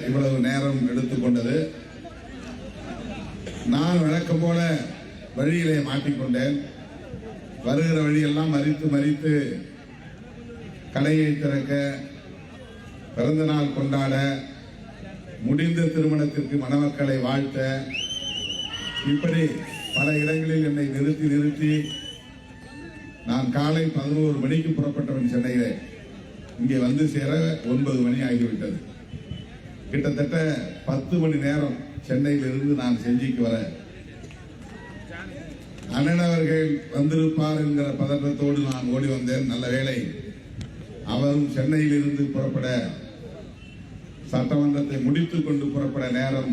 இவ்வளவு நேரம் எடுத்துக்கொண்டது. நான் வழக்கம் போல வழியிலே மாட்டிக்கொண்டேன். வருகிற வழியெல்லாம் மறித்து கடையை திறக்க, பிறந்த நாள் கொண்டாட, முடிந்த திருமணத்திற்கு மணமக்களை வாழ்த்த, இப்படி பல இடங்களில் என்னை நிறுத்தி நான் காலை 11 மணிக்கு புறப்பட்டவன் சென்னையிலே. இங்கே வந்து சேர 9 மணி ஆகிவிட்டது. கிட்டத்தட்ட 10 மணி நேரம் சென்னையிலிருந்து நான் செஞ்சிக்கு வர அண்ணன் அவர்கள் வந்திருப்பார் என்கிற பதற்றத்தோடு நான் ஓடி வந்தேன். நல்ல வேளை அவரும் சென்னையிலிருந்து புறப்பட, சட்டமன்றத்தை முடித்துக் கொண்டு புறப்பட நேரம்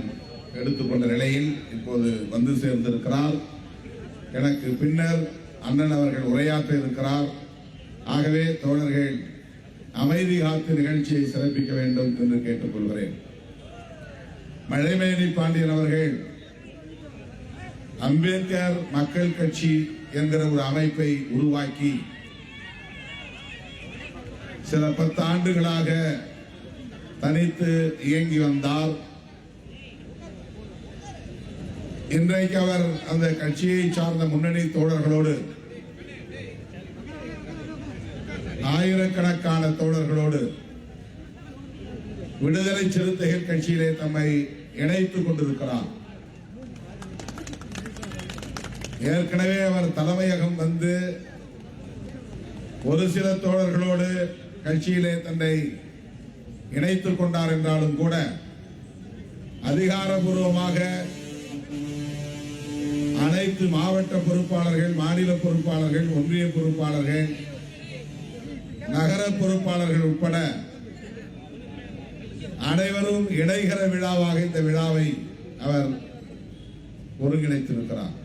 எடுத்துக்கொண்ட நிலையில் இப்போது வந்து சேர்ந்திருக்கிறார். எனக்கு பின்னர் அண்ணன் அவர்கள் உரையாற்ற இருக்கிறார். ஆகவே தோழர்கள் அமைதி காத்து நிகழ்ச்சியை சிறப்பிக்க வேண்டும் என்று கேட்டுக்கொள்கிறேன். மழைமேனி பாண்டியன் அவர்கள் அம்பேத்கர் மக்கள் கட்சி என்கிற ஒரு அமைப்பை உருவாக்கி சில 10 ஆண்டுகளாக தனித்து இயங்கி வந்தார். இன்றைக்கு அவர் அந்த கட்சியை சார்ந்த முன்னணி தோழர்களோடு, ஆயிரக்கணக்கான தோழர்களோடு விடுதலை சிறுத்தைகள் கட்சியிலே தம்மை இணைத்துக் கொண்டிருக்கிறார். ஏற்கனவே அவர் தலைமையகம் வந்து ஒரு சில தோழர்களோடு கட்சியிலே தன்னை இணைத்துக் கொண்டார் என்றாலும் கூட அதிகாரபூர்வமாக அனைத்து மாவட்ட பொறுப்பாளர்கள், மாநில பொறுப்பாளர்கள், ஒன்றிய பொறுப்பாளர்கள், நகர பொறுப்பாளர்கள் உட்பட அனைவரும் இடைகர விழாவாக இந்த விழாவை அவர் ஒருங்கிணைத்திருக்கிறார்.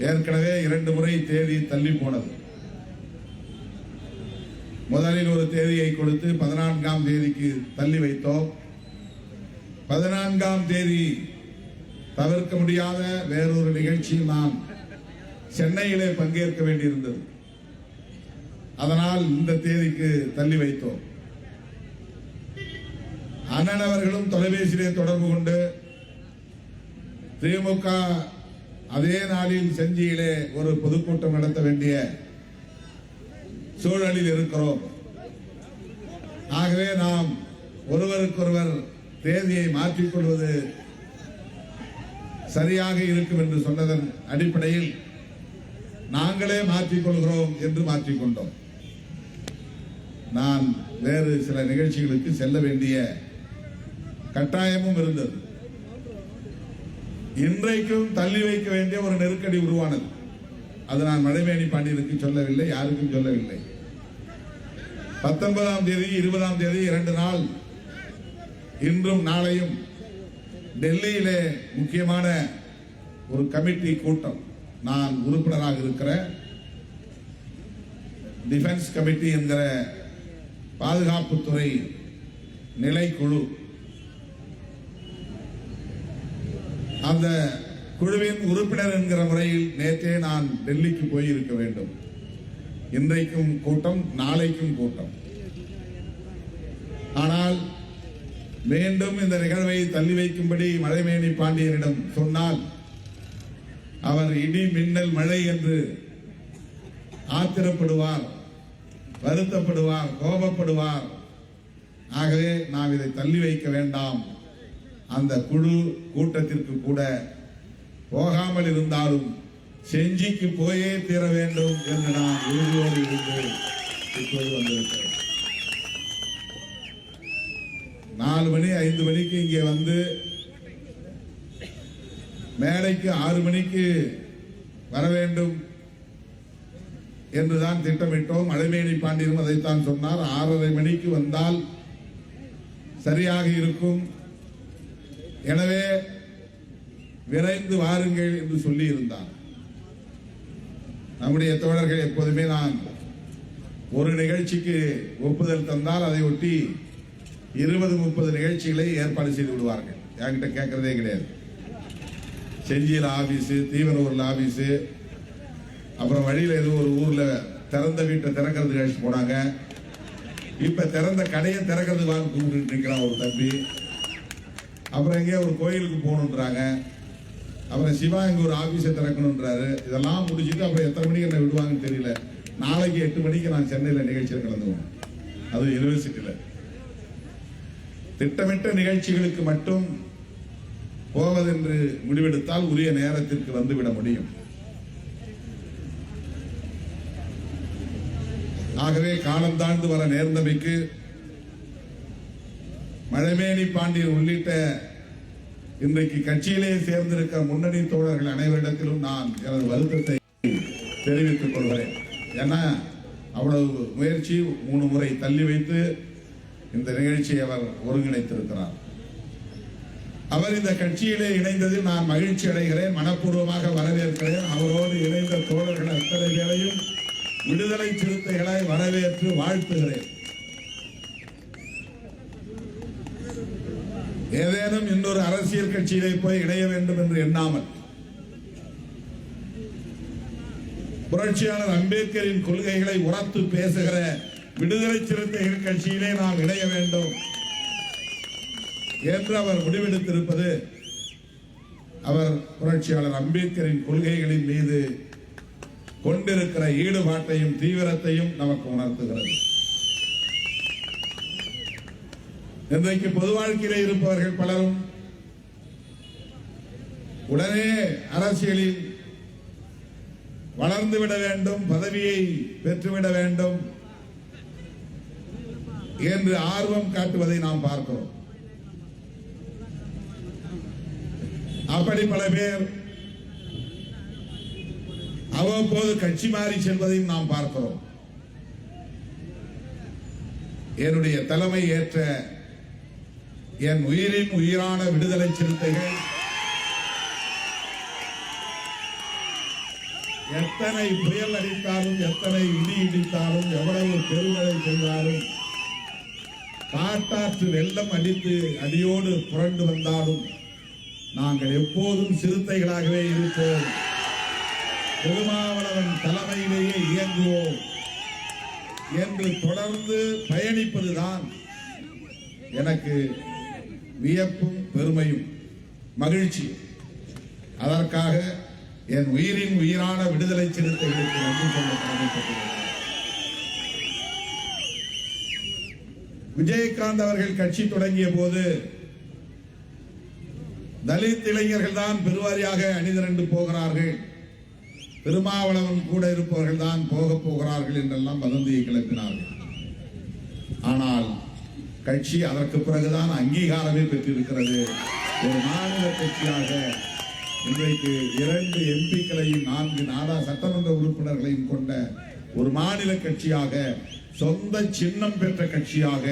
ஏற்கனவே 2 முறை தேதி தள்ளி போனது. முதலில் ஒரு தேதியை கொடுத்து 14ஆம் தேதிக்கு தள்ளி வைத்தோம். 14ஆம் தேதி தவிர்க்க முடியாத வேறொரு நிகழ்ச்சியில் நான் சென்னையிலே பங்கேற்க வேண்டியிருந்தது. அதனால் இந்த தேதிக்கு தள்ளி வைத்தோம். அண்ணன் அவர்களும் தொலைபேசியிலே தொடர்பு கொண்டு திமுக அதே நாளில் செஞ்சியிலே ஒரு பொதுக்கூட்டம் நடத்த வேண்டிய சூழலில் இருக்கிறோம். ஆகவே நாம் ஒருவருக்கொருவர் தேதியை மாற்றிக்கொள்வது சரியாக இருக்கும் என்று சொன்னதன் அடிப்படையில் நாங்களே மாற்றிக்கொள்கிறோம் என்று மாற்றிக்கொண்டோம். நான் வேறு சில நிகழ்ச்சிகளுக்கு செல்ல வேண்டிய கட்டாயமும் இருந்தது. இன்றைக்கும் தள்ளி வைக்க வேண்டிய ஒரு நெருக்கடி உருவானது. அது நான் மழைமேனி பாண்டியனுக்கு சொல்லவில்லை, யாருக்கும் சொல்லவில்லை. 19ஆம் தேதி 20ஆம் தேதி 2 நாள், இன்றும் நாளையும் டெல்லியிலே முக்கியமான ஒரு கமிட்டி கூட்டம், நான் உறுப்பினராக இருக்கிற டிஃபென்ஸ் கமிட்டி என்கிற பாதுகாப்புத்துறை நிலைக்குழு, அந்த குழுவின் உறுப்பினர் என்கிற முறையில் நேற்றே நான் டெல்லிக்கு போயிருக்க வேண்டும். இன்றைக்கும் கூட்டம், நாளைக்கும் கூட்டம். ஆனால் மீண்டும் இந்த நிகழ்வை தள்ளி வைக்கும்படி மழைமேனி பாண்டியனிடம் சொன்னால் அவர் இடி மின்னல் மழை என்று ஆத்திரப்படுவார், வருத்தப்படுவார், கோபப்படுவார். ஆகவே நாம் இதை தள்ளி வைக்க வேண்டாம், அந்த குழு கூட்டத்திற்கு கூட போகாமல் இருந்தாலும் செஞ்சிக்கு போயே தீர வேண்டும் என்று நான் உறுதியோடு இருந்து இப்போது வந்திருக்கிறேன். 4 மணி 5 மணிக்கு இங்கே வந்து மேடைக்கு 6 மணிக்கு வர வேண்டும் என்றுதான் திட்டமிட்டோம். மழைமேனி பாண்டியனும் அதைத்தான் சொன்னார். 6:30 மணிக்கு வந்தால் சரியாக இருக்கும், எனவே விரைந்து வாருங்கள் என்று சொல்லி இருந்தார். நம்முடைய தோழர்கள் எப்போதுமே நான் ஒரு நிகழ்ச்சிக்கு ஒப்புதல் தந்தால் அதை ஒட்டி 20-30 நிகழ்ச்சிகளை ஏற்பாடு செய்து விடுவார்கள். என்கிட்ட கேட்கறதே கிடையாது. செஞ்சியில் ஆபீஸு, தீவனூர்ல ஆபீஸு, அப்புறம் வழியில் ஏதோ ஒரு ஊர்ல திறந்த வீட்டை திறக்கிறது நிகழ்ச்சி போனாங்க. இப்ப திறந்த கடையை திறக்கிறது வாங்க கூப்பிட்டு நிற்கிறான் ஒரு தம்பி. அப்புறம் எங்கேயோ ஒரு கோயிலுக்கு போகணுன்றாங்க. அப்புறம் சிவா இங்க ஒரு ஆபீஸை திறக்கணுன்றாரு. இதெல்லாம் முடிச்சுட்டு அப்புறம் எத்தனை மணிக்கு என்ன விடுவாங்கன்னு தெரியல. நாளைக்கு 8 மணிக்கு நான் சென்னையில் நிகழ்ச்சியில் கலந்துவேன். அது யூனிவர்சிட்டியில் திட்டமிட்ட நிகழ்ச்சிகளுக்கு மட்டும் போவதென்று முடிவெடுத்தால் உரிய நேரத்திற்கு வந்துவிட முடியும். ஆகவே காலம் தாழ்ந்து வர நேர்ந்தமைக்கு மழைமேனி பாண்டியன் உள்ளிட்ட இன்றைக்கு கட்சியிலே சேர்ந்திருக்கிற முன்னணி தோழர்கள் அனைவரிடத்திலும் நான் எனது வருத்தத்தை தெரிவித்துக் கொள்கிறேன். ஏன்னா அவ்வளவு முயற்சி 3 முறை தள்ளி வைத்து இந்த நிகழ்ச்சியை அவர் ஒருங்கிணைத்திருக்கிறார். அவர் இந்த கட்சியிலே இணைந்ததில் நான் மகிழ்ச்சி அடைகிறேன், மனப்பூர்வமாக வரவேற்கிறேன். அவரோடு இணைந்த தோழர்கள் அத்தனை பேரையும் விடுதலை சிறுத்தைகளை வரவேற்று வாழ்த்துகிறேன். ஏதேனும் இன்னொரு அரசியல் கட்சியிலே போய் இணைய வேண்டும் என்று எண்ணாமல் புரட்சியாளர் அம்பேத்கரின் கொள்கைகளை உரத்து பேசுகிற விடுதலை சிறுத்தைகள் கட்சியிலே நாம் இணைய வேண்டும் என்று அவர் முடிவெடுத்திருப்பது அவர் புரட்சியாளர் அம்பேத்கரின் கொள்கைகளின் மீது கொண்டிருக்கிற ஈடுபாட்டையும் தீவிரத்தையும் நமக்கு உணர்த்துகிறது. இன்றைக்கு பொது வாழ்க்கையிலே இருப்பவர்கள் பலரும் உடனே அரசியலில் வளர்ந்துவிட வேண்டும், பதவியை பெற்றுவிட வேண்டும் என்று ஆர்வம் காட்டுவதை நாம் பார்க்கிறோம். அப்படி பல பேர் அவ்வப்போது கட்சி மாறி செல்வதையும் நாம் பார்க்கிறோம். என்னுடைய தலைமை ஏற்ற என் உயிரின் உயிரான விடுதலை சிறுத்தைகள் எத்தனை புயல் அடித்தாலும், எத்தனை இடி இடித்தாலும், எவ்வளவு பெருமழை செய்தாலும், காட்டாற்று வெள்ளம் அடித்து அடியோடு புரண்டு வந்தாலும் நாங்கள் எப்போதும் சிறுத்தைகளாகவே இருப்போம். திருமாவளவன் தலைமையிலேயே இயங்குவோம் என்று தொடர்ந்து பயணிப்பதுதான் எனக்கு வியப்பும் பெருமையும் மகிழ்ச்சி. அதற்காக என் உயிரின் உயிரான விடுதலை சிறுத்தைகளுக்கு நன்றி சொல்ல கடமைப்பட்டுள்ளது. விஜயகாந்த் அவர்கள் கட்சி தொடங்கிய போது தலித் இளைஞர்கள் தான் பெருவாரியாக அணிதிரண்டு போகிறார்கள், திருமாவளவன் கூட இருப்பவர்கள் தான் போக போகிறார்கள் என்றெல்லாம் வதந்தியை கிளப்பினார்கள். ஆனால் கட்சி அதற்கு பிறகுதான் அங்கீகாரமே பெற்றிருக்கிறது. ஒரு மாநில கட்சியாக இன்றைக்கு 2 எம்பிக்களையும் 4 சட்டமன்ற உறுப்பினர்களையும் கொண்ட ஒரு மாநில கட்சியாக, சொந்த சின்னம் பெற்ற கட்சியாக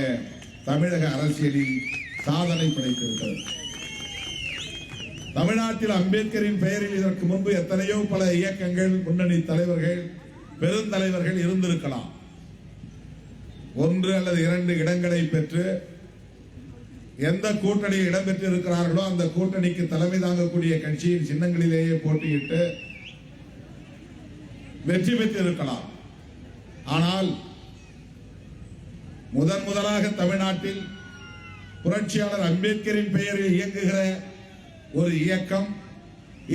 தமிழக அரசியலில் சாதனை படைத்திருக்கிறது. தமிழ்நாட்டில் அம்பேத்கரின் பெயரில் இதற்கு முன்பு எத்தனையோ பல இயக்கங்கள், முன்னணி தலைவர்கள், பெருந்தலைவர்கள் இருந்திருக்கலாம். 1 அல்லது 2 இடங்களை பெற்று எந்த கூட்டணியில் இடம்பெற்று இருக்கிறார்களோ அந்த கூட்டணிக்கு தலைமை தாங்கக்கூடிய கட்சியின் சின்னங்களிலேயே போட்டியிட்டு வெற்றி பெற்று இருக்கலாம். ஆனால் முதலாக தமிழ்நாட்டில் புரட்சியாளர் அம்பேத்கரின் பெயரில் இயங்குகிற ஒரு இயக்கம்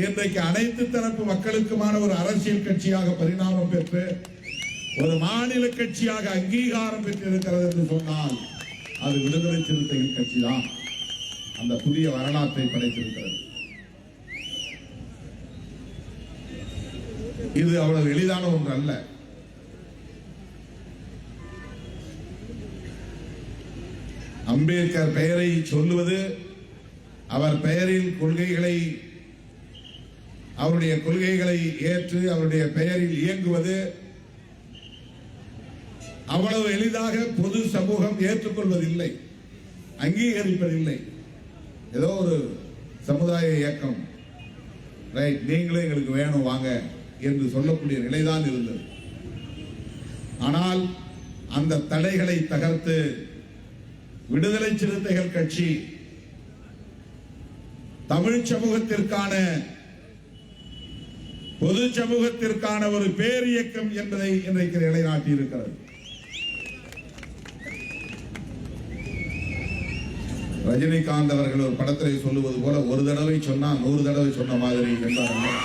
இன்றைக்கு அனைத்து தரப்பு மக்களுக்குமான ஒரு அரசியல் கட்சியாக பரிணாமம் பெற்று ஒரு மாநில கட்சியாக அங்கீகாரம் பெற்றிருக்கிறது என்று சொன்னால் அது விடுதலை சிறுத்தைகள் கட்சி தான் அந்த புதிய வரலாற்றை படைத்திருக்கிறது. இது அவ்வளவு எளிதான ஒன்று அல்ல. அம்பேத்கர் பெயரை சொல்லுவது, அவர் பெயரில் அவருடைய கொள்கைகளை ஏற்று அவருடைய பெயரில் இயங்குவது அவ்வளவு எளிதாக பொது சமூகம் ஏற்றுக்கொள்வதில்லை, அங்கீகரிப்பதில்லை. ஏதோ ஒரு சமுதாய இயக்கம், ரைட், நீங்களே எங்களுக்கு வேணும் வாங்க என்று சொல்லக்கூடிய நிலைதான் இருந்தது. ஆனால் அந்த தடைகளை தகர்த்து விடுதலை சிறுத்தைகள் கட்சி தமிழ் சமூகத்திற்கான, பொது சமூகத்திற்கான ஒரு பேரியக்கம் என்பதை இன்றைக்கு நிலைநாட்டி இருக்கிறது. ரஜினிகாந்த் அவர்கள் ஒரு படத்தில் சொல்லுவது போல ஒரு தடவை சொன்னா 100 தடவை சொன்ன மாதிரி என்றார்கள்.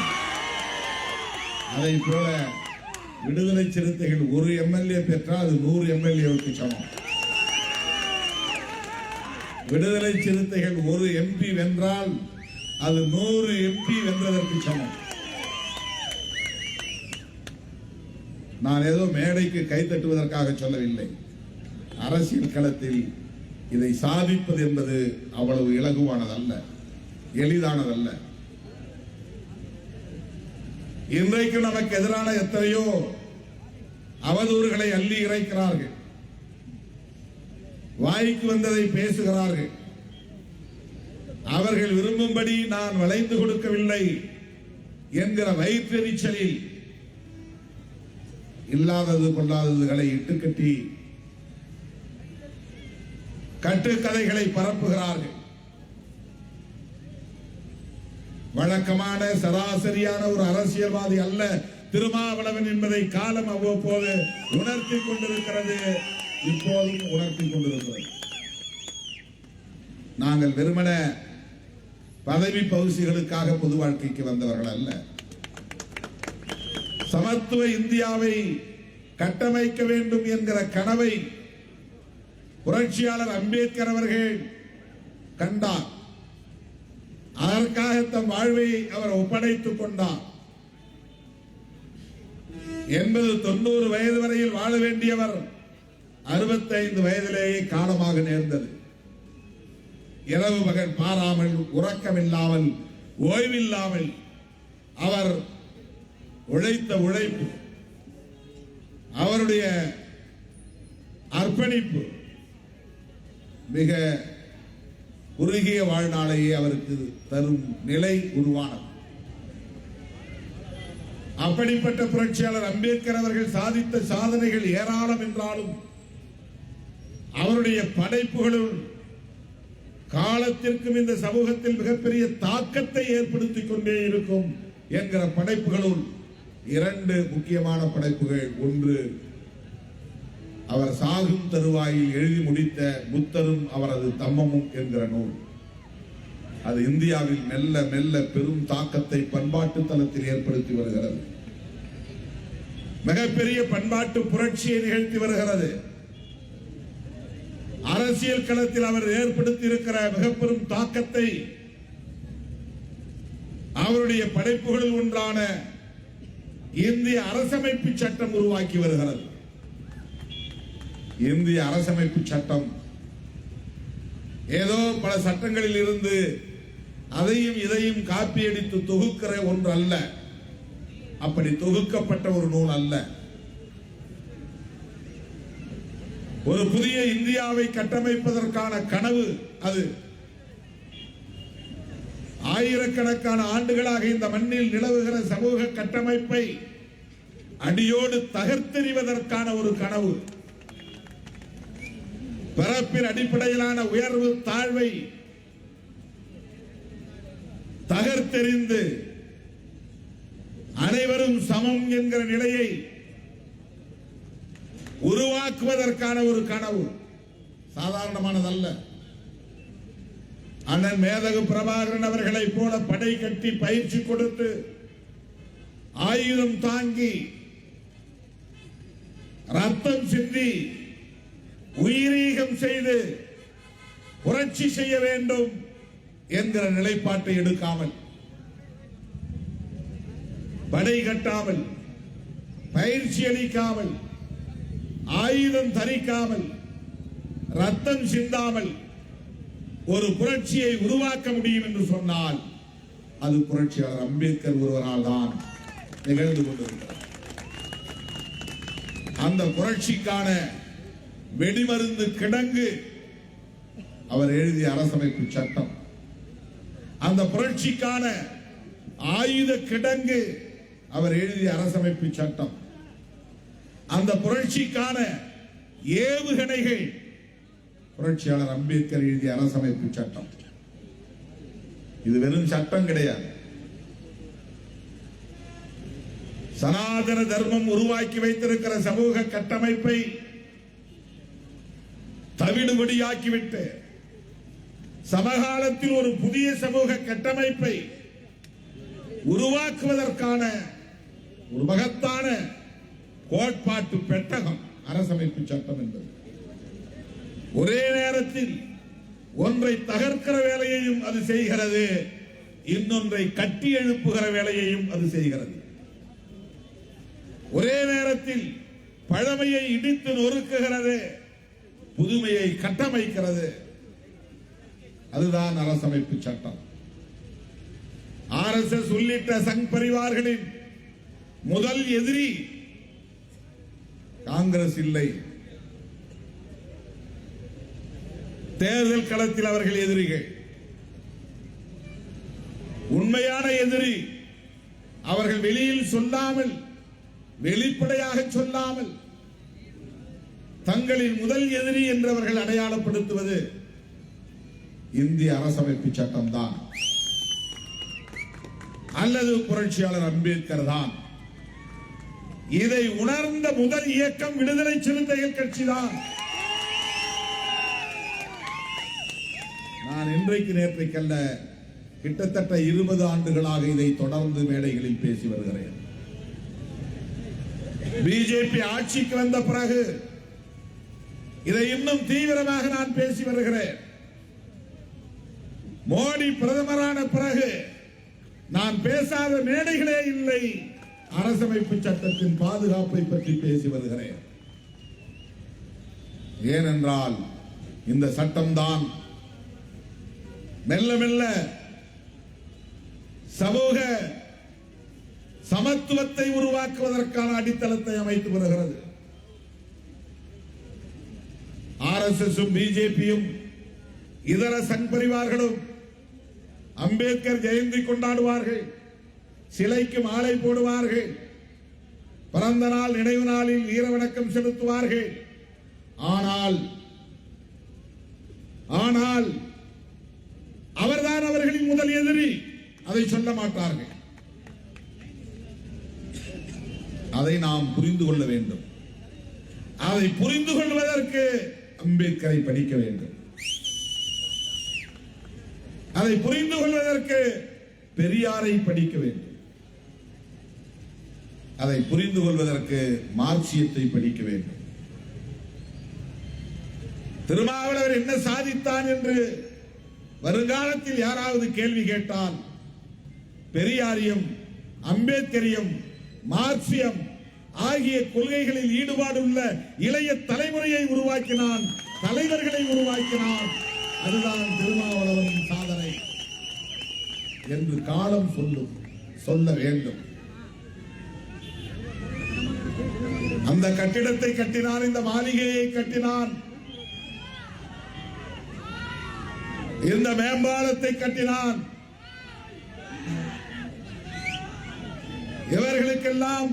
அதை போல விடுதலை சிறுத்தைகள் ஒரு எம்எல்ஏ பெற்றால் அது 100 எம்எல்ஏவுக்கு சமம். விடுதலை சிறுத்தைகள் ஒரு எம்பி வென்றால் அது 100 எம்பி வென்றதற்கு சமம். நான் ஏதோ மேடைக்கு கை தட்டுவதற்காக சொல்லவில்லை. அரசியல் களத்தில் இதை சாதிப்பது என்பது அவ்வளவு இலகுவானதல்ல, எளிதானதல்ல. இன்றைக்கு நமக்கு எதிரான எத்தனையோ அவதூறுகளை அள்ளி இறைக்கிறார்கள், வாய்க்கு வந்ததை பேசுகிறார்கள். அவர்கள் விரும்பும்படி நான் வளைந்து கொடுக்கவில்லை என்கிற வயிற்றெரிச்சலில் இல்லாதது கொள்ளாததுகளை இட்டுக்கட்டி கட்டுக்கதைகளை பரப்புகிறார்கள். வழக்கமான சராசரியான ஒரு அரசியல்வாதி அல்ல திருமாவளவன் என்பதை காலம் அவ்வப்போது உணர்த்தி கொண்டிருக்கிறது, இப்போதும் உணர்த்தி கொண்டிருக்கிறது. நாங்கள் வெறுமன பதவி பகுதிகளுக்காக பொது வாழ்க்கைக்கு வந்தவர்கள் அல்ல. சமத்துவ இந்தியாவை கட்டமைக்க வேண்டும் என்கிற கனவை புரட்சியாளர் அம்பேத்கர் அவர்கள் கண்டார். அதற்காக தம் வாழ்வை அவர் ஒப்படைத்துக் கொண்டார். 80-90 வயது வரையில் வாழ வேண்டியவர் 65 வயதிலேயே காலமாக நேர்ந்தது. இரவு பகல் பாராமல், உறக்கமில்லாமல், ஓய்வில்லாமல் அவர் உழைத்த உழைப்பு, அவருடைய அர்ப்பணிப்பு மிக குறுகிய வாழ்நாளையே அவருக்கு தரும் நிலை உருவானது. அப்படிப்பட்ட புரட்சியாளர் அம்பேத்கர் அவர்கள் சாதித்த சாதனைகள் ஏராளம் என்றாலும் அவருடைய படைப்புகளும் காலத்திற்கும் இந்த சமூகத்தில் மிகப்பெரிய தாக்கத்தை ஏற்படுத்திக் கொண்டே இருக்கும் என்கிற படைப்புகளுள் 2 முக்கியமான படைப்புகள். ஒன்று, அவர் சாகும் தருவாயில் எழுதி முடித்த புத்தரும் அவரது தம்மமும் என்கிற நூல். அது இந்தியாவில் மெல்ல மெல்ல பெரும் தாக்கத்தை பண்பாட்டு தளத்தில் ஏற்படுத்தி வருகிறது. மிகப்பெரிய பண்பாட்டு புரட்சியை நிகழ்த்தி வருகிறது. அரசியல் களத்தில் அவர் ஏற்படுத்தி இருக்கிற மிக பெரும் தாக்கத்தை அவருடைய படைப்புகளில் ஒன்றான இந்திய அரசமைப்பு சட்டம் உருவாக்கி வருகிறது. இந்திய அரசமைப்பு சட்டம் ஏதோ பல சட்டங்களில் இருந்து அதையும் இதையும் காப்பியடித்து தொகுக்கிற ஒன்று அல்ல, அப்படி தொகுக்கப்பட்ட ஒரு நூல் அல்ல. ஒரு புதிய இந்தியாவை கட்டமைப்பதற்கான கனவு அது. ஆயிரக்கணக்கான ஆண்டுகளாக இந்த மண்ணில் நிலவுகிற சமூக கட்டமைப்பை அடியோடு தகர்த்தெறிவதற்கான ஒரு கனவு. பிறப்பின் அடிப்படையிலான உயர்வு தாழ்வை தகர்த்தெறிந்து அனைவரும் சமம் என்கிற நிலையை உருவாக்குவதற்கான ஒரு கனவு. சாதாரணமானதல்ல. அண்ணன் மேதகு பிரபாகரன் அவர்களை போல படை கட்டி பயிற்சி கொடுத்து ஆயுதம் தாங்கி ரத்தம் சிந்தி உயிரீகம் செய்து புரட்சி செய்ய வேண்டும் என்கிற நிலைப்பாட்டை எடுக்காமல், படை கட்டாமல், பயிற்சி அளிக்காமல், ஆயுதம் தரிக்காமல், ரத்தம் சிந்தாமல் ஒரு புரட்சியை உருவாக்க முடியும் என்று சொன்னால் அது புரட்சியாளர் அம்பேத்கர் ஒருவரால் தான் நிகழ்ந்து கொண்டிருக்கிறது. அந்த புரட்சிக்கான வெடிமருந்து கிடங்கு அவர் எழுதிய அரசமைப்பு சட்டம். அந்த புரட்சிக்கான ஆயுத கிடங்கு அவர் எழுதிய அரசமைப்பு சட்டம். அந்த புரட்சிக்கான ஏவுகணைகள் புரட்சியாளர் அம்பேத்கர் எழுதிய அரசமைப்பு சட்டம். இது வெறும் சட்டம் கிடையாது. சனாதன தர்மம் உருவாக்கி வைத்திருக்கிற சமூக கட்டமைப்பை தவிடுபடியாக்கிவிட்டு சமகாலத்தில் ஒரு புதிய சமூக கட்டமைப்பை உருவாக்குவதற்கான ஒரு மகத்தான கோட்பாட்டு பெட்டகம் அரசமைப்பு சட்டம் என்பது. ஒரே நேரத்தில் ஒன்றை தகர்க்கிற வேலையையும் அது செய்கிறது, இன்னொன்றை கட்டி எழுப்புகிற வேலையையும் அது செய்கிறது. ஒரே நேரத்தில் பழமையை இடித்து நொறுக்குகிறது, புதுமையை கட்டமைக்கிறது. அதுதான் அரசமைப்பு சட்டம். RSS உள்ளிட்ட சங் பரிவார்களின் முதல் எதிரி காங்கிரஸ் இல்லை. தேர்தல் களத்தில் அவர்கள் எதிரிகள். உண்மையான எதிரி அவர்கள் வெளியில் சொல்லாமல், வெளிப்படையாக சொல்லாமல் தங்களின் முதல் எதிரி என்றவர்கள் அடையாளப்படுத்துவது இந்திய அரசமைப்பு சட்டம் தான், அல்லது புரட்சியாளர் அம்பேத்கர் தான். இதை உணர்ந்த முதல் இயக்கம் விடுதலை சிறுத்தைகள் கட்சி தான். நான் இன்றைக்கு நேற்றைக்கல்ல, கிட்டத்தட்ட 20 ஆண்டுகளாக இதை தொடர்ந்து மேடைகளில் பேசி வருகிறேன். பிஜேபி ஆட்சிக்கு வந்த பிறகு இதை இன்னும் தீவிரமாக நான் பேசி வருகிறேன். மோடி பிரதமரான பிறகு நான் பேசாத மேடைகளே இல்லை. அரசமைப்பு சட்டத்தின் பாதுகாப்பை பற்றி பேசி வருகிறேன். ஏனென்றால் இந்த சட்டம்தான் மெல்ல மெல்ல சமூக சமத்துவத்தை உருவாக்குவதற்கான அடித்தளத்தை அமைத்து வருகிறது. RSSம் பிஜேபியும் இதர சங் பரிவார்களும் அம்பேத்கர் ஜெயந்தி கொண்டாடுவார்கள், சிலைக்கு மாலை போடுவார்கள், பிறந்த நாள் நினைவு நாளில் வீர வணக்கம் செலுத்துவார்கள். ஆனால் அவர்தான் அவர்களின் முதல் எதிரி. அதை சொல்ல மாட்டார்கள். அதை நாம் புரிந்து கொள்ள வேண்டும். அதை புரிந்து கொள்வதற்கு அம்பேத்கரை படிக்க வேண்டும். அதை புரிந்து கொள்வதற்கு பெரியாரை படிக்க வேண்டும். அதை புரிந்து கொள்வதற்கு மார்க்சியத்தை படிக்க வேண்டும். திருமாவளவர் என்ன சாதித்தான் என்று வருங்காலத்தில் யாராவது கேள்வி கேட்டால், பெரியாரியம், அம்பேத்கரியம், மார்க்சியம் ஆகிய கொள்கைகளில் ஈடுபாடுள்ள இளைய தலைமுறையை உருவாக்கினான், தலைவர்களை உருவாக்கினான். அதுதான் திருமாவளவனின் சாதனை என்று காலம் சொல்ல வேண்டும். அந்த கட்டிடத்தை கட்டினான், இந்த மாளிகையை கட்டினான், இந்த மேம்பாலத்தை கட்டினான். இவர்களுக்கெல்லாம்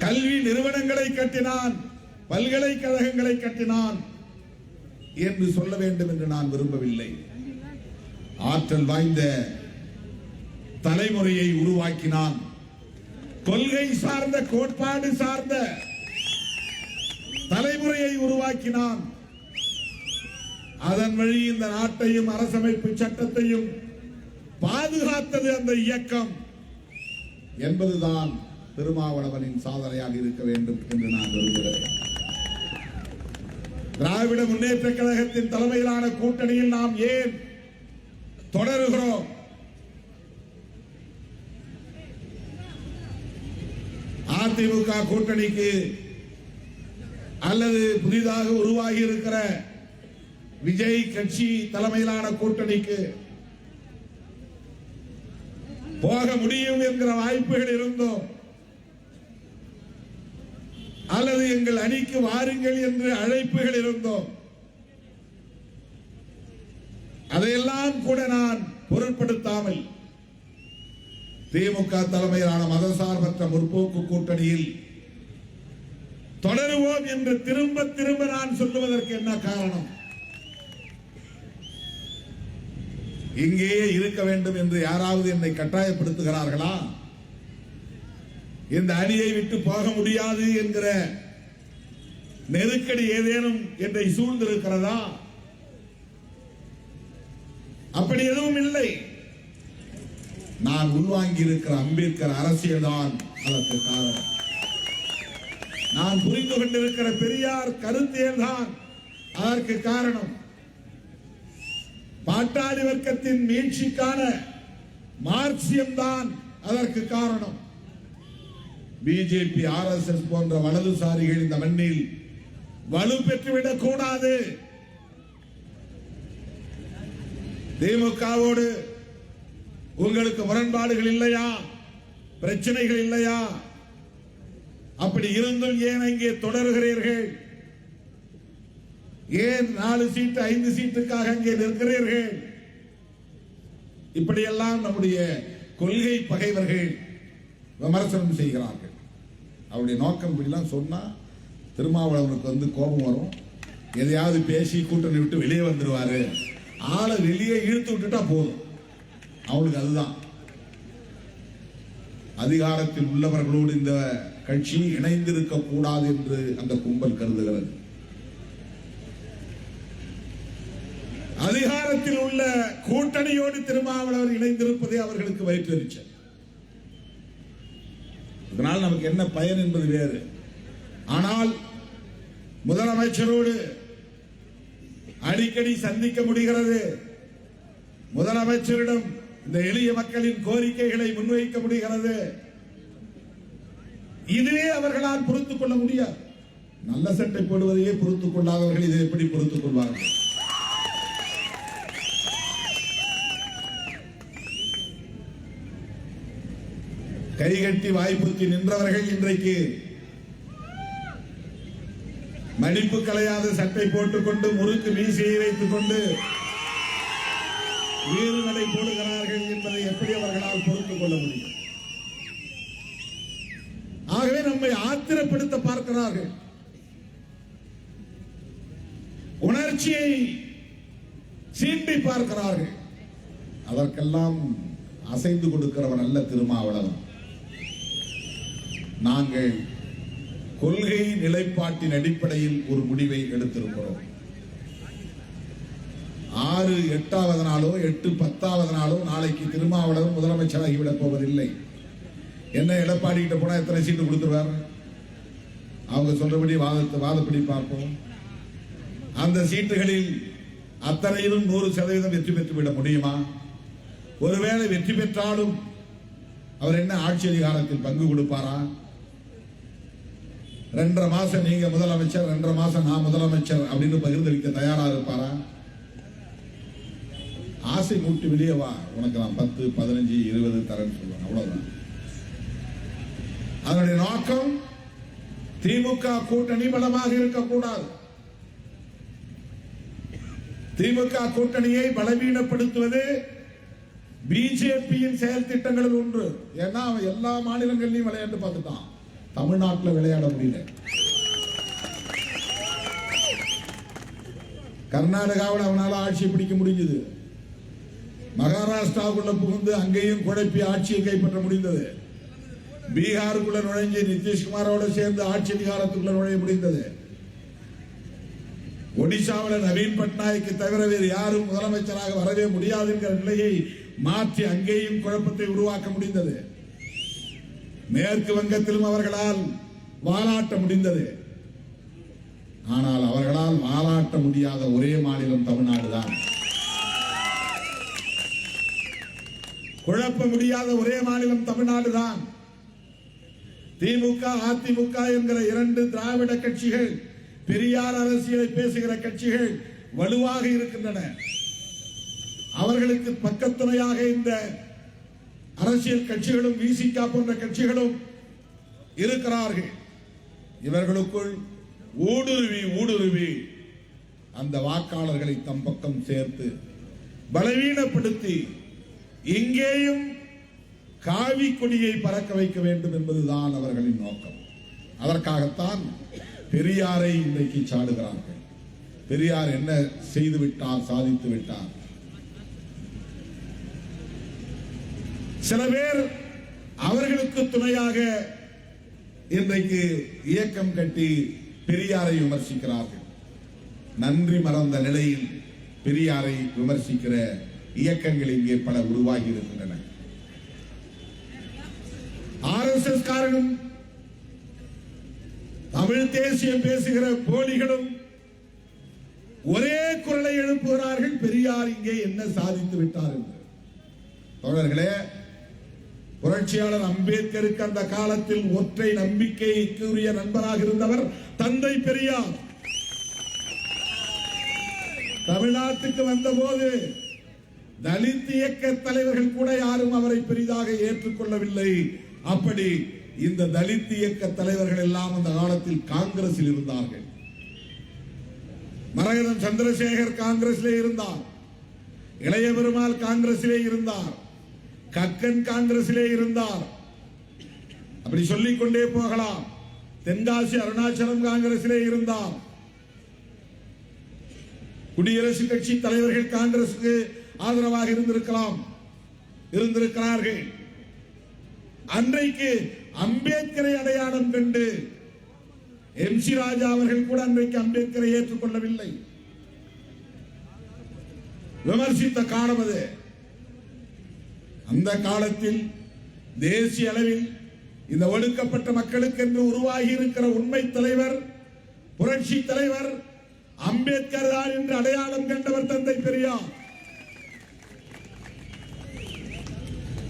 கல்வி நிறுவனங்களை கட்டினான், பல்கலைக்கழகங்களை கட்டினான் என்று சொல்ல வேண்டும் என்று நான் விரும்பவில்லை. ஆற்றல் வாய்ந்த தலைமுறையை உருவாக்கினான். கொள்கை சார்ந்த, கோட்பாடு சார்ந்த தலைமுறையை உருவாக்கினான். அதன் வழி இந்த நாட்டையும் அரசமைப்பு சட்டத்தையும் பாதுகாத்தது அந்த இயக்கம் என்பதுதான் திருமாவளவனின் சாதனையாக இருக்க வேண்டும் என்று நான் விரும்புகிறேன். திராவிட முன்னேற்ற கழகத்தின் தலைமையிலான கூட்டணியில் நாம் ஏன் தொடருகிறோம்? அதிமுக கூட்டணிக்கு அல்லது புதிதாக உருவாகி இருக்கிற விஜய் கட்சி தலைமையிலான கூட்டணிக்கு போக முடியும் என்கிற வாய்ப்புகள் இருந்தோம், அல்லது எங்கள் அணிக்கு வாருங்கள் என்று அழைப்புகள் இருந்தோம். அதையெல்லாம் கூட நான் பொருட்படுத்தாமல் திமுக தலைமையிலான மதசார்பற்ற முற்போக்கு கூட்டணியில் தொடருவோம் என்று திரும்ப திரும்ப நான் சொல்லுவதற்கு என்ன காரணம்? இங்கேயே இருக்க வேண்டும் என்று யாராவது என்னை கட்டாயப்படுத்துகிறார்களா? இந்த அணியை விட்டு போக முடியாது என்கிற நெருக்கடி ஏதேனும் என்னை சூழ்ந்திருக்கிறதா? அப்படி எதுவும் இல்லை. நான் உள்வாங்கி இருக்கிற அம்பேத்கர் அரசியல் தான் அதற்கு காரணம். நான் புரிந்து கொண்டிருக்கிற பெரியார் கருத்தியல் தான் அதற்கு காரணம். பாட்டாளி வர்க்கத்தின் மீட்சிக்கான மார்க்சியம் தான் அதற்கு காரணம். பிஜேபி, RSS போன்ற வலதுசாரிகள் இந்த மண்ணில் வலு பெற்றுவிடக் கூடாது. திமுகவோடு உங்களுக்கு முரண்பாடுகள் இல்லையா? பிரச்சனைகள் இல்லையா? அப்படி இருந்தும் ஏன் அங்கே தொடர்கிறீர்கள்? ஏன் 4 சீட்டு 5 சீட்டுக்காக அங்கே நிற்கிறீர்கள்? இப்படியெல்லாம் நம்முடைய கொள்கை பகைவர்கள் விமர்சனம் செய்கிறார்கள். அவருடைய நோக்கம் இப்படிலாம் சொன்னா திருமாவளவனுக்கு கோபம் வரும். எதையாவது பேசி கூட்டணி விட்டு வெளியே வந்துருவாரு. ஆளை வெளியே இழுத்து விட்டுட்டா போதும். அவனுக்கு அதுதான். அதிகாரத்தில் உள்ளவர்களோடு இந்த கட்சி இணைந்திருக்க கூடாது என்று அந்த கும்பல் கருதுகிறது. அதிகாரத்தில் உள்ள கூட்டணியோடு திருமாவளவர் இணைந்திருப்பதே அவர்களுக்கு வயிற்றெரிச்சல். இதனால் நமக்கு என்ன பயன் என்பது வேறு. ஆனால் முதலமைச்சரோடு அடிக்கடி சந்திக்க முடிகிறது. முதலமைச்சரிடம் இந்த எளிய மக்களின் கோரிக்கைகளை முன்வைக்க முடிகிறது. இதுவே அவர்களால் பொறுத்துக் கொள்ள முடியாது. நல்ல சட்டை போடுவதையே பொறுத்துக் கொள்ளாதவர்கள் இதை எப்படி பொறுத்துக் கொள்வார்கள்? கைகட்டி வாய்ப்புத்தி நின்றவர்கள் இன்றைக்கு மடிப்பு கலையாத சட்டை போட்டுக்கொண்டு முறுக்கு மீசையை வைத்துக் கொண்டு வீறு நடை போடுகிறார்கள் என்பதை எப்படி அவர்களால் பொறுத்துக் கொள்ள முடியும்? ஆகவே நம்மை ஆத்திரப்படுத்த பார்க்கிறார்கள். உணர்ச்சியை சீண்டி பார்க்கிறார்கள். அதற்கெல்லாம் அசைந்து கொடுக்கிறவன் அல்ல திருமாவளவன். நாங்கள் கொள்கை நிலைப்பாட்டின் அடிப்படையில் ஒரு முடிவை எடுத்திருக்கிறோம். 6 8வது நாளோ 8 10வது நாளோ நாளைக்கு திருமாவளவன் முதலமைச்சராகிவிடப் போவதில்லை. என்ன எடப்பாடி கிட்ட போனா எத்தனை சீட்டு கொடுத்துருவார்? அவங்க சொல்றபடி வாதப்படி பார்ப்போம். அந்த சீட்டுகளில் அத்தனையிலும் 100% வெற்றி பெற்றுவிட முடியுமா? ஒருவேளை வெற்றி பெற்றாலும் அவர் என்ன ஆட்சி அதிகாரத்தில் பங்கு கொடுப்பாரா? 2.5 மாசம் நீங்க முதலமைச்சர், 2.5 மாசம் நான் முதலமைச்சர் அப்படின்னு பகிர்ந்தளிக்க தயாரா இருப்பாரா? ஆசை மூட்டி வெளியே வா, உனக்கு நான் 10 15 20 தரேன்னு சொல்லுவாங்க. அவ்வளவுதான். அதனுடைய நோக்கம் திமுக கூட்டணி பலமாக இருக்கக்கூடாது. திமுக கூட்டணியை பலவீனப்படுத்துவது பிஜேபியின் செயல் திட்டங்களில் ஒன்று. ஏன்னா அவன் எல்லா மாநிலங்களிலும் விளையாட்டு பார்த்துட்டான். தமிழ்நாட்டில் விளையாட முடியல. கர்நாடகாவில் அவனால ஆட்சி பிடிக்க முடிஞ்சது. மகாராஷ்டிராவுக்குள்ள புகுந்து அங்கேயும் குழப்பி ஆட்சியை கைப்பற்ற முடிந்தது. பீகாருக்குள்ள நுழைஞ்சு நிதிஷ்குமாரோட சேர்ந்து ஆட்சி அதிகாரத்துக்குள்ள நுழைய முடிந்தது. ஒடிசாவில் நவீன் பட்நாயக்கு தவிர வேறு யாரும் முதலமைச்சராக வரவே முடியாது என்கிற நிலையை மாற்றி அங்கேயும் குழப்பத்தை உருவாக்க முடிந்தது. மேற்கு வங்கத்திலும் அவர்களால் வாலாட்ட முடிந்தது. ஆனால் அவர்களால் வாலாட்ட முடியாத ஒரே மாநிலம் தமிழ்நாடு தான். குழப்ப முடியாத ஒரே மாநிலம் தமிழ்நாடு தான். திமுக அதிமுக என்கிற 2 திராவிட கட்சிகள், பெரியார் அரசியலை பேசுகிற கட்சிகள் வலுவாக இருக்கின்றன. அவர்களுக்கு பக்கத்துணையாக இந்த அரசியல் கட்சிகளும் விசிக போன்ற கட்சிகளும் இருக்கிறார்கள். இவர்களுக்குள் ஊடுருவி அந்த வாக்காளர்களை தம் பக்கம் சேர்த்து பலவீனப்படுத்தி இங்கேயும் காவி கொடியை பறக்க வைக்க வேண்டும் என்பதுதான் அவர்களின் நோக்கம். அதற்காகத்தான் பெரியாரை இன்றைக்கு சாடுகிறார்கள். பெரியார் என்ன செய்து விட்டார், சாதித்து விட்டார்? சில பேர் அவர்களுக்கு துணையாக இன்றைக்கு இயக்கம் கட்டி பெரியாரை விமர்சிக்கிறார்கள். நன்றி மறந்த நிலையில் பெரியாரை விமர்சிக்கிற இயக்கங்கள் இங்கே பல உருவாகி இருக்கின்றன. RSS காரனும் தமிழ் தேசியம் பேசுகிற போலிகளும் ஒரே குரலை எழுப்புகிறார்கள், பெரியார் இங்கே என்ன சாதித்து விட்டார் என்று. தோழர்களே, புரட்சியாளர் அம்பேத்கருக்கு அந்த காலத்தில் ஒற்றை நம்பிக்கைக்குரிய நண்பராக இருந்தவர் தந்தை பெரியார். தமிழ்நாட்டுக்கு வந்தபோது தலித் இயக்க தலைவர்கள் கூட யாரும் அவரை பெரிதாக ஏற்றுக்கொள்ளவில்லை. அப்படி இந்த தலித் இயக்க தலைவர்கள் எல்லாம் அந்த காலத்தில் காங்கிரஸில் இருந்தார்கள். மரகதம் சந்திரசேகர் காங்கிரஸிலே இருந்தார், இளைய பெருமாள் காங்கிரஸிலே இருந்தார், கக்கன் காங்கிரஸிலே இருந்தார். அப்படி சொல்லிக் கொண்டே போகலாம். தென்காசி அருணாச்சலம் காங்கிரஸிலே இருந்தார். குடியரசுக் கட்சி தலைவர்கள் காங்கிரசுக்கு ஆதரவாக இருந்திருக்கிறார்கள். அன்றைக்கு அம்பேத்கரை அடையாளம் கண்டு MC ராஜா அவர்கள் கூட அன்றைக்கு அம்பேத்கரை ஏற்றுக்கொள்ளவில்லை, விமர்சித்த காலம் அது. அந்த காலத்தில் தேசிய அளவில் இந்த ஒடுக்கப்பட்ட மக்களுக்கு என்று உருவாகி இருக்கிற உண்மை தலைவர், புரட்சி தலைவர் அம்பேத்கர் தான் என்று அடையாளம் கண்டவர் தந்தை பெரியார்.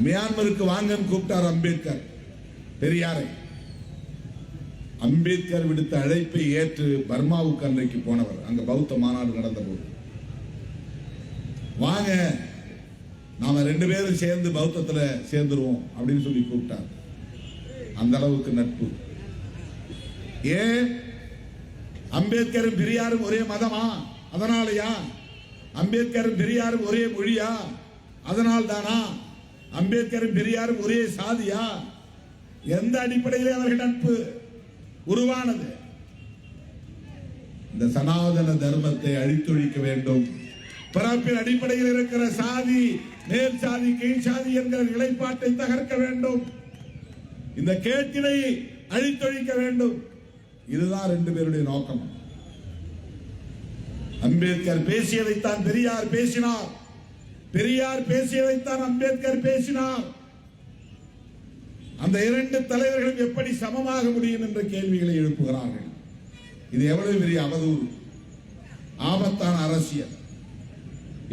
மியான்மருக்கு வாங்கன்னு கூப்பிட்டார் அம்பேத்கர் பெரியாரை. அம்பேத்கர் விடுத்த அழைப்பை ஏற்று பர்மாவுக்கு அன்றைக்கு போனவர். அங்க பௌத்த மாநாடு நடந்த போது, வாங்க நாம 2 பேரும் சேர்ந்து பௌத்தத்துல சேர்ந்துருவோம் அப்படின்னு சொல்லி கூப்பிட்டார். அந்த அளவுக்கு நட்பு. ஏன் அம்பேத்கரும் பெரியாரும் ஒரே மதமா? அதனாலயா? அம்பேத்கரும் பெரியாரும் ஒரே மொழியா? அதனால் தானா? அம்பேத்கரும் பெரியாரும் ஒரே சாதியா? எந்த அடிப்படையிலே அவர்கள் நட்பு உருவானது? இந்த சனாதன தர்மத்தை அழித்தொழிக்க வேண்டும். பிறப்பின் அடிப்படையில் இருக்கிற சாதி, மேல் சாதி, கீழ் சாதி என்கிற நிலைப்பாட்டை தகர்க்க வேண்டும். இந்த கேட்டினை அழித்தொழிக்க வேண்டும். இதுதான் 2 பேருடைய நோக்கம். அம்பேத்கர் பேசியதைத்தான் பெரியார் பேசினார், பெரியார் பேசியதைத்தான் அம்பேத்கர் பேசினார். அந்த 2 தலைவர்களும் எப்படி சமமாக முடியும் என்ற கேள்விகளை எழுப்புகிறார்கள். இது எவ்வளவு பெரிய அவதூறு, ஆபத்தான அரசியல்.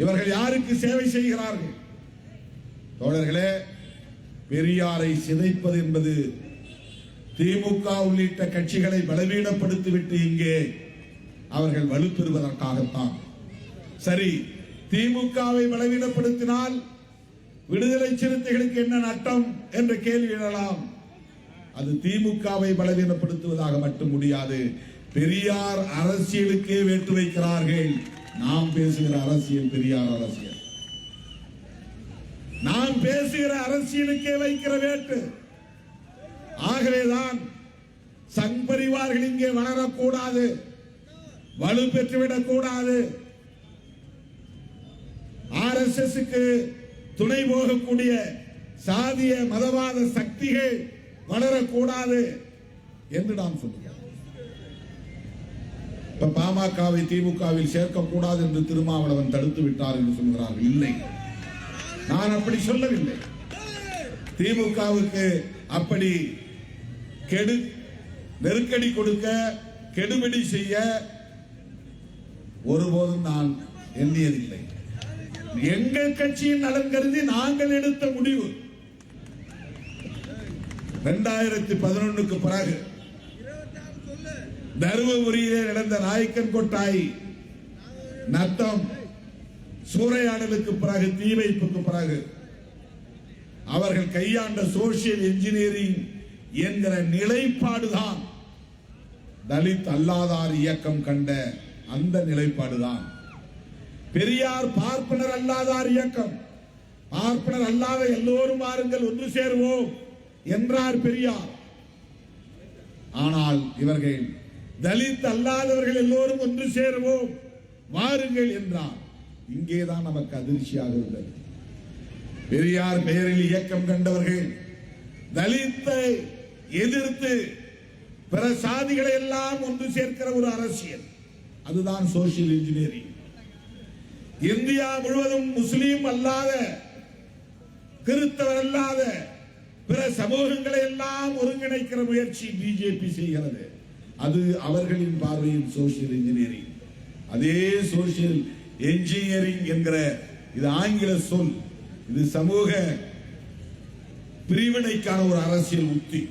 இவர்கள் யாருக்கு சேவை செய்கிறார்கள்? தோழர்களே, பெரியாரை சிதைப்பது என்பது திமுக உள்ளிட்ட கட்சிகளை பலவீனப்படுத்திவிட்டு இங்கே அவர்கள் வலுப்பெறுவதற்காகத்தான். சரி, திமுகவை பலவீனப்படுத்தினால் விடுதலை சிறுத்தைகளுக்கு என்ன நட்டம் என்ற கேள்வி எழலாம். அது திமுகவை பலவீனப்படுத்துவதாக மட்டும் முடியாது. பெரியார் அரசியலுக்கே வேட்டு வைக்கிறார்கள். நாம் பேசுகிற அரசியல் பெரியார் அரசியல். நாம் பேசுகிற அரசியலுக்கே வைக்கிற வேட்டு. ஆகவேதான் சங் பரிவார்கள் இங்கே வளரக்கூடாது, வலு பெற்றுவிடக் கூடாது. RSSக்கு துணை போகக்கூடிய சாதிய மதவாத சக்திகள் வளரக்கூடாது என்று நாம் சொல்லுகிறோம். இப்ப பாமகவை திமுகவில் சேர்க்கக்கூடாது என்று திருமாவளவன் தடுத்து விட்டார் என்று சொல்கிறார்கள். இல்லை, நான் அப்படி சொல்லவில்லை. திமுகவுக்கு அப்படி நெருக்கடி கொடுக்க, கெடுபிடி செய்ய ஒருபோதும் நான் எண்ணியதில்லை. எங்கள் கட்சியின் நலன் கருதி நாங்கள் எடுத்த முடிவு. 2011க்கு பிறகு தருமபுரியிலே நடந்த நாயக்கன் கொட்டாய் நத்தம் சூறையாடலுக்கு பிறகு, தீ வைப்புக்கு பிறகு அவர்கள் கையாண்ட சோசியல் இன்ஜினியரிங் என்கிற நிலைப்பாடுதான் தலித் அல்லாதார் இயக்கம் கண்ட அந்த நிலைப்பாடுதான். பெரியார் பார்ப்பனர் அல்லாதார் இயக்கம். பார்ப்பனர் அல்லாத எல்லோரும் வாருங்கள் ஒன்று சேருவோம் என்றார் பெரியார். ஆனால் இவர்கள் தலித் அல்லாதவர்கள் எல்லோரும் ஒன்று சேருவோம் வாருங்கள் என்றார். இங்கேதான் நமக்கு அதிர்ச்சியாக இருந்தது. பெரியார் பெயரில் இயக்கம் கண்டவர்கள் தலித்தை எதிர்த்து பிற சாதிகளை எல்லாம் ஒன்று சேர்க்கிற ஒரு அரசியல், அதுதான் சோசியல் இன்ஜினியரிங். இந்தியா முழுவதும் முஸ்லீம் அல்லாத, கிறிஸ்தவர் அல்லாத பிற சமூகங்களை எல்லாம் ஒருங்கிணைக்கிற முயற்சி பிஜேபி செய்கிறது. அது அவர்களின் பார்வையில் சோசியல் இன்ஜினியரிங். அதே சோசியல் இன்ஜினியரிங் என்கிற இது ஆங்கில சொல். இது சமூக பிரிவினைக்கான ஒரு அரசியல் உத்தி.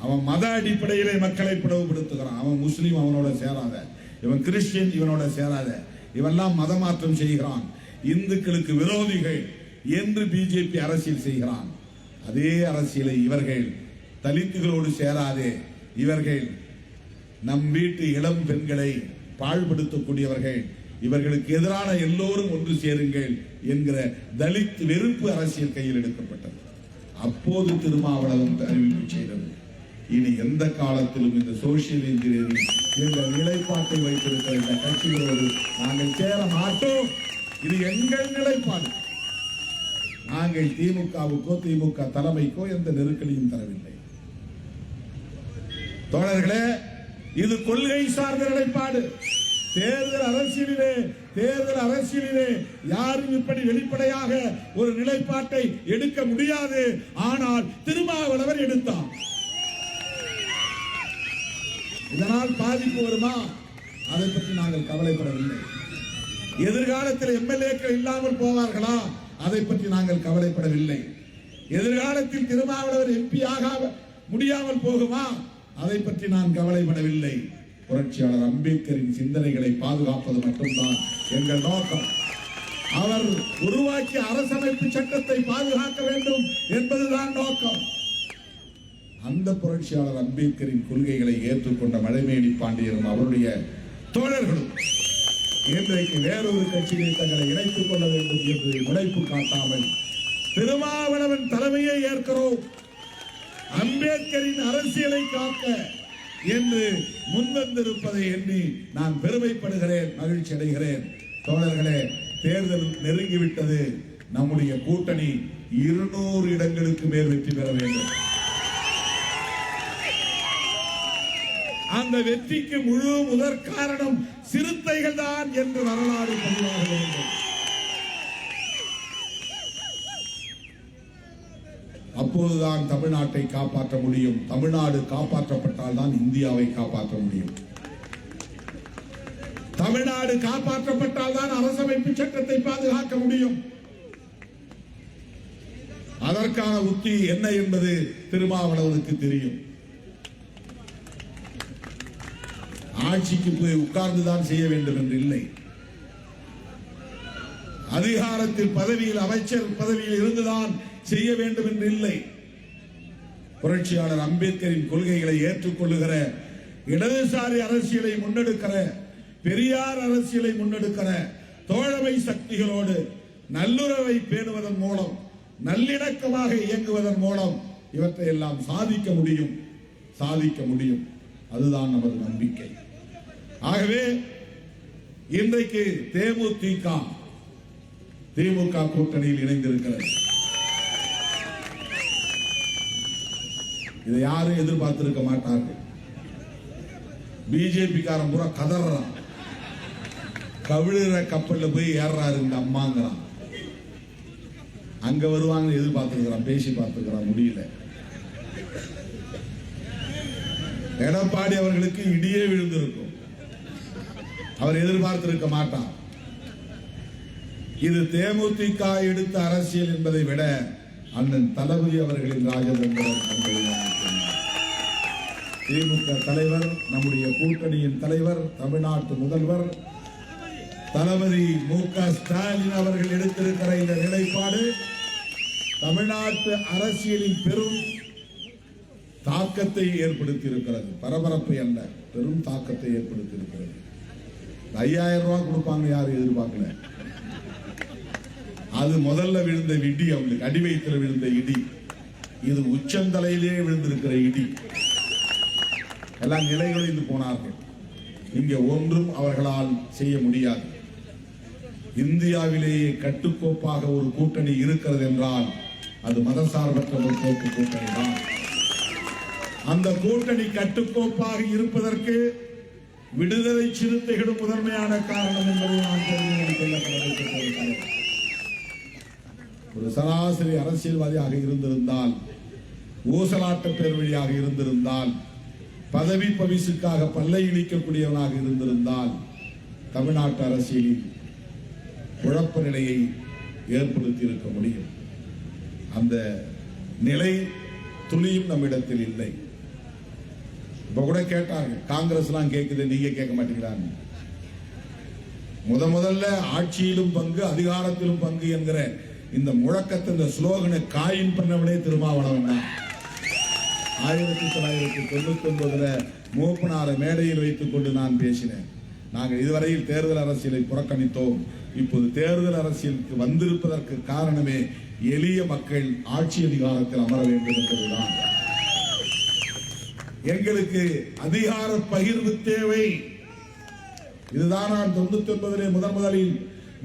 அவன் மத அடிப்படையிலே மக்களை பிளவுபடுத்துகிறான். அவன் முஸ்லீம், அவனோட சேராத. இவன் கிறிஸ்டியன், இவனோட சேராத. இவெல்லாம் மதமாற்றம் செய்கிறான். இந்துக்களுக்கு விரோதிகள் என்று பிஜேபி அரசியல் செய்கிறான். அதே அரசியலை இவர்கள் தலித்துகளோடு சேராதே, இவர்கள் நம் வீட்டு இளம் பெண்களை பாழ்படுத்தக்கூடியவர்கள், இவர்களுக்கு எதிரான எல்லோரும் ஒன்று சேருங்கள் என்கிற தலித் வெறுப்பு அரசியல் கையில் எடுக்கப்பட்டது. அப்போது திருமாவளவன் அறிவிப்பு செய்தது, இனி எந்த காலத்திலும் இந்த சோசியல் இன்ஜினியரிங் என்ற நிலைப்பாட்டை வைத்திருக்கிற இந்த கட்சிகளோடு நாங்கள் சேர மாட்டோம். இது எங்கள் நிலைப்பாடு. நாங்கள் திமுகவுக்கோ திமுக தலைமைக்கோ எந்த நெருக்கடியும் தரவில்லை. தோழர்களே, இது கொள்கை சார்ந்த நிலைப்பாடு. தேர்தல் அரசியலிலே யாரும் இப்படி வெளிப்படையாக ஒரு நிலைப்பாட்டை எடுக்க முடியாது. ஆனால் திருமாவளவன் எடுத்தார். இதனால் பாதிப்பு வருமா? அதை பற்றி நாங்கள் கவலைப்படவில்லை. எதிர்காலத்தில் எம்எல்ஏக்கள் இல்லாமல் போவார்களா? அதை பற்றி நாங்கள் கவலைப்படவில்லை. எதிர்காலத்தில் திருமாவளவன் எம்பி ஆக முடியாமல் போகுமா? அதை பற்றி நான் கவலைப்படவில்லை. புரட்சியாளர் அம்பேத்கரின் சிந்தனைகளை பாதுகாப்பது மட்டும்தான் எங்கள் நோக்கம். அவர் உருவாக்கிய அரசமைப்பு சட்டத்தை பாதுகாக்க வேண்டும் என்பதுதான் நோக்கம். அந்த புரட்சியாளர் அம்பேத்கரின் கொள்கைகளை ஏற்றுக்கொண்ட மழைமேனி பாண்டியரும் அவருடைய தோழர்களும் இன்றைக்கு வேறொரு கட்சியை தங்களை இணைத்துக் கொள்ள வேண்டும் என்று முனைப்பு காட்டாமல் திருமாவளவன் தலைமையை ஏற்கிறோம், அம்பேத்கரின் அரசியலை காக்க என்று முன்வந்திருப்பதை எண்ணி நான் பெருமைப்படுகிறேன், மகிழ்ச்சி அடைகிறேன். தோழர்களே, தேர்தல் நெருங்கிவிட்டது. நம்முடைய கூட்டணி 200 இடங்களுக்கு மேல் வெற்றி பெற வேண்டும். அந்த வெற்றிக்கு முழு முதற் காரணம் சிறுத்தைகள் தான் என்று வரலாறு பதிவாக வேண்டும். அப்போதுதான் தமிழ்நாட்டை காப்பாற்ற முடியும். தமிழ்நாடு காப்பாற்றப்பட்டால் தான் இந்தியாவை காப்பாற்ற முடியும். தமிழ்நாடு காப்பாற்றப்பட்டால் தான் அரசமைப்பு சட்டத்தை பாதுகாக்க முடியும். அதற்கான உத்தி என்ன என்பது திருமாவளவனுக்கு தெரியும். ஆட்சிக்கு போய் உட்கார்ந்துதான் செய்ய வேண்டும் என்று இல்லை. அதிகாரத்தில் பதவியில், அமைச்சர் பதவியில் இருந்துதான் செய்ய வேண்டும் என்று இல்லை. புரட்சியாளர் அம்பேத்கரின் கொள்கைகளை ஏற்றுக்கொள்ளுகிற, இடதுசாரி அரசியலை முன்னெடுக்கிற, பெரியார் அரசியலை முன்னெடுக்கிற தோழமை சக்திகளோடு நல்லுறவை பேணுவதன் மூலம், நல்லிணக்கமாக இயங்குவதன் மூலம் இவற்றை எல்லாம் சாதிக்க முடியும். அதுதான் நமது நம்பிக்கை. ஆகவே இன்றைக்கு திமுக கூட்டணியில் இணைந்திருக்கிறது. இதை யாரும் எதிர்பார்த்திருக்க மாட்டார்கள். பிஜேபி காரன் பூரா கதறான். கவிழுற கப்பல்ல போய் ஏறாரு இந்த அம்மாங்கிறான். அங்க வருவாங்க எதிர்பார்த்திருக்கிறான், பேசி பார்த்திருக்கிறான், முடியல. எடப்பாடி அவர்களுக்கு இடியே விழுந்திருக்கும். அவர் எதிர்பார்த்திருக்க மாட்டார். இது தேமுதிக எடுத்த அரசியல் என்பதை விட அண்ணன் தளபதி அவர்களின் ராஜதந்திரம் என்பதை திமுக தலைவர், நம்முடைய கூட்டணியின் தலைவர், தமிழ்நாட்டு முதல்வர் தளபதி மு.க. ஸ்டாலின் அவர்கள் எடுத்திருக்கிற இந்த நிலைப்பாடு தமிழ்நாட்டு அரசியலில் பெரும் தாக்கத்தை ஏற்படுத்தி இருக்கிறது. பரபரப்பை அல்ல, பெரும் தாக்கத்தை ஏற்படுத்தி இருக்கிறது. 5000 ரூபாய் கொடுப்பாங்க, யாரும் எதிர்பார்க்கல. அது முதல்ல விழுந்த இடி, அவங்களுக்கு அடிவயத்தில் விழுந்த இடி. இது உச்சந்தலையிலே விழுந்திருக்கிற இடி. எல்லாம் நிலைகுலைந்து போனார்கள். இங்கே ஒன்றும் அவர்களால் செய்ய முடியாது. இந்தியாவிலேயே கட்டுக்கோப்பாக ஒரு கூட்டணி இருக்கிறது என்றால் அது மதசார்பற்ற முற்போக்கு கூட்டணி தான். அந்த கூட்டணி கட்டுக்கோப்பாக இருப்பதற்கு விடுதலை சிறுத்தைகளும் முதன்மையான காரணம் என்பதை நான் தெரிவிக்கிறேன். சராசரி அரசியல்வாதியாக இருந்திருந்தால், ஊசலாட்ட பேர் வழியாக இருந்திருந்தால், பதவி பவிசுக்காக பல்லை இழிக்கக்கூடியவனாக இருந்திருந்தால் தமிழ்நாட்டு அரசியலில் குழப்ப நிலையை ஏற்படுத்தி இருக்க முடியும். அந்த நிலை துளியும் நம்மிடத்தில் இல்லை. இப்ப கூட கேட்டாங்க, காங்கிரஸ் எல்லாம் கேட்குது, நீங்க கேட்க மாட்டீங்களான்னு. முதல்ல ஆட்சியிலும் பங்கு அதிகாரத்திலும் பங்கு என்கிற இந்த முழக்கத்தை, இந்த ஸ்லோகனை காயின் பண்ணவனே திருமாவளவன் தான். 1999 மூப்பனார மேடையில் வைத்துக் கொண்டு நான் பேசினேன். நாங்கள் இதுவரையில் தேர்தல் அரசியலை புறக்கணித்தோம். இப்போது தேர்தல் அரசியலுக்கு வந்திருப்பதற்கு காரணமே எளிய மக்கள் ஆட்சி அதிகாரத்தில் அமர வேண்டும் என்பதுதான். எங்களுக்கு அதிகார பகிர்வு தேவை. இதுதான் நான் 99 முதலில்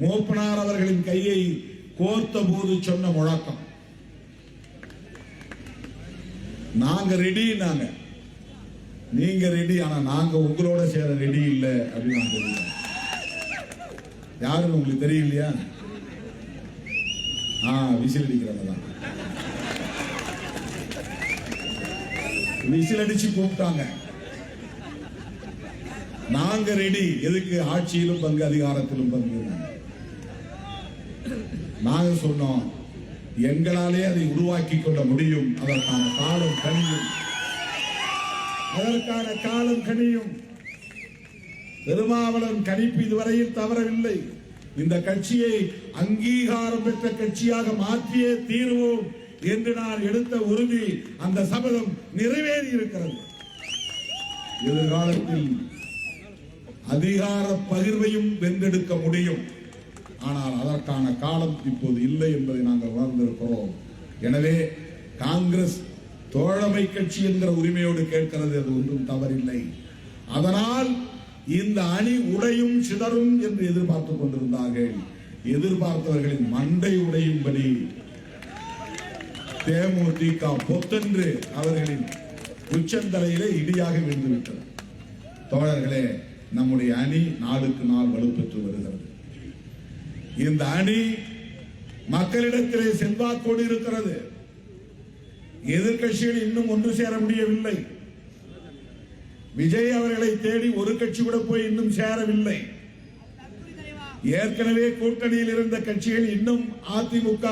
மூப்பனார் அவர்களின் கையை கோர்த்த போது சொன்ன முழக்கம். நாங்க ரெடி, நீங்க ரெடி, ஆனா நாங்க உங்களோட சேர ரெடி இல்ல அப்படின்னு நான் சொல்லுவேன். யாருன்னு உங்களுக்கு தெரியலையா? விசில் அடிக்கிறவங்க தான். விசில் அடிச்சு கூப்பிட்டாங்க. நாங்க ரெடி. எதுக்கு? ஆட்சியிலும் பங்கு அதிகாரத்திலும் பங்கு. நாங்க சொன்னோம், எங்களாலே அதை உருவாக்கி கொள்ள முடியும். அதற்கான காலம் கனியும். திருமாவளவன் கணிப்பு இதுவரையில் தவறவில்லை. இந்த கட்சியை அங்கீகாரம் பெற்ற கட்சியாக மாற்றியே தீர்வோம் என்று நான் எடுத்த உறுதி, அந்த சபதம் நிறைவேறி இருக்கிறது. எதிர்காலத்தில் அதிகார பகிர்வையும் வென்றெடுக்க முடியும். ஆனால் அதற்கான காலம் இப்போது இல்லை என்பதை நாங்கள் உணர்ந்திருக்கிறோம். எனவே காங்கிரஸ் தோழமை கட்சி என்கிற உரிமையோடு கேட்கிறது, அது ஒன்றும் தவறில்லை. அதனால் இந்த அணி உடையும் சிதறும் என்று எதிர்பார்த்துக் கொண்டிருந்தார்கள். எதிர்பார்த்தவர்களின் மண்டை உடையும்படி தேமுதிக பொத்தென்று அவர்களின் உச்சந்தலையிலே இடியாக விழுந்துவிட்டது. தோழர்களே, நம்முடைய அணி நாளுக்கு நாள் வலுப்பெற்று வருகிறது. இந்த அணி மக்களிடத்திலே செல்வாக்கோடு இருக்கிறது. எதிர்கட்சிகள் இன்னும் ஒன்று சேர முடியவில்லை. விஜய் அவர்களை தேடி ஒரு கட்சி கூட போய் இன்னும் சேரவில்லை. ஏற்கனவே கூட்டணியில் இருந்த கட்சிகள் இன்னும் அதிமுக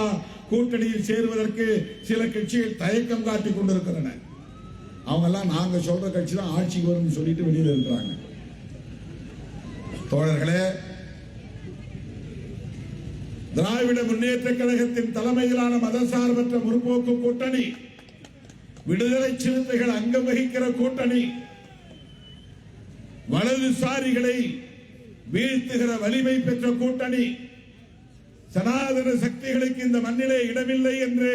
கூட்டணியில் சேருவதற்கு சில கட்சிகள் தயக்கம் காட்டிக் கொண்டிருக்கின்றன. அவங்க எல்லாம் நாங்க சொல்ற கட்சி தான் ஆட்சிக்கு வரும் சொல்லிட்டு வெளியில் இருக்கிறாங்க. தோழர்களே, திராவிட முன்னேற்ற கழகத்தின் தலைமையிலான மதசார்பற்ற முற்போக்கு கூட்டணி, விடுதலை சிறுத்தைகள் அங்கம் வகிக்கிற கூட்டணி, வலதுசாரிகளை வீழ்த்துகிற வலிமை பெற்ற கூட்டணி, சனாதன சக்திகளுக்கு இந்த மண்ணிலே இடமில்லை என்று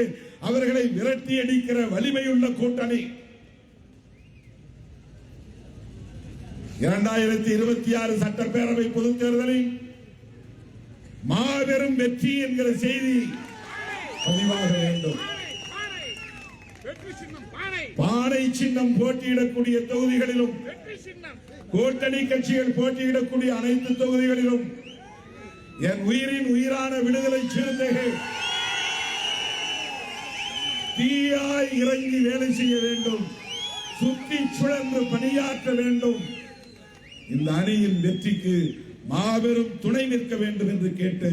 அவர்களை விரட்டி அடிக்கிற வலிமையுள்ள கூட்டணி. 2026 சட்டப்பேரவை பொதுத் தேர்தலில் மாபெரும் வெற்றி என்கிற செய்தி பதிவாக வேண்டும். பானை சின்னம் போட்டியிடக்கூடிய தொகுதிகளிலும், கூட்டணி கட்சிகள் போட்டியிடக்கூடிய அனைத்து தொகுதிகளிலும் என் உயிரின் உயிரான விடுதலை சிறுத்தைகள் தீயாய் இறங்கி வேலை செய்ய வேண்டும், சுற்றி சுழன்று பணியாற்ற வேண்டும். இந்த அணியின் வெற்றிக்கு மாபெரும் துணை நிற்க வேண்டும் என்று கேட்டு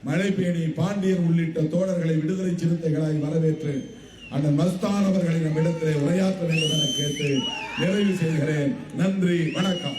மலைப்பேணி பாண்டியன் உள்ளிட்ட தோழர்களை விடுதலை சிறுத்தைகளாய் வரவேற்று அண்ணன் மஸ்தான் அவர்களை நம்மிடத்திலே உரையாற்ற வேண்டும் என கேட்டு நிறைவு செய்கிறேன். நன்றி, வணக்கம்.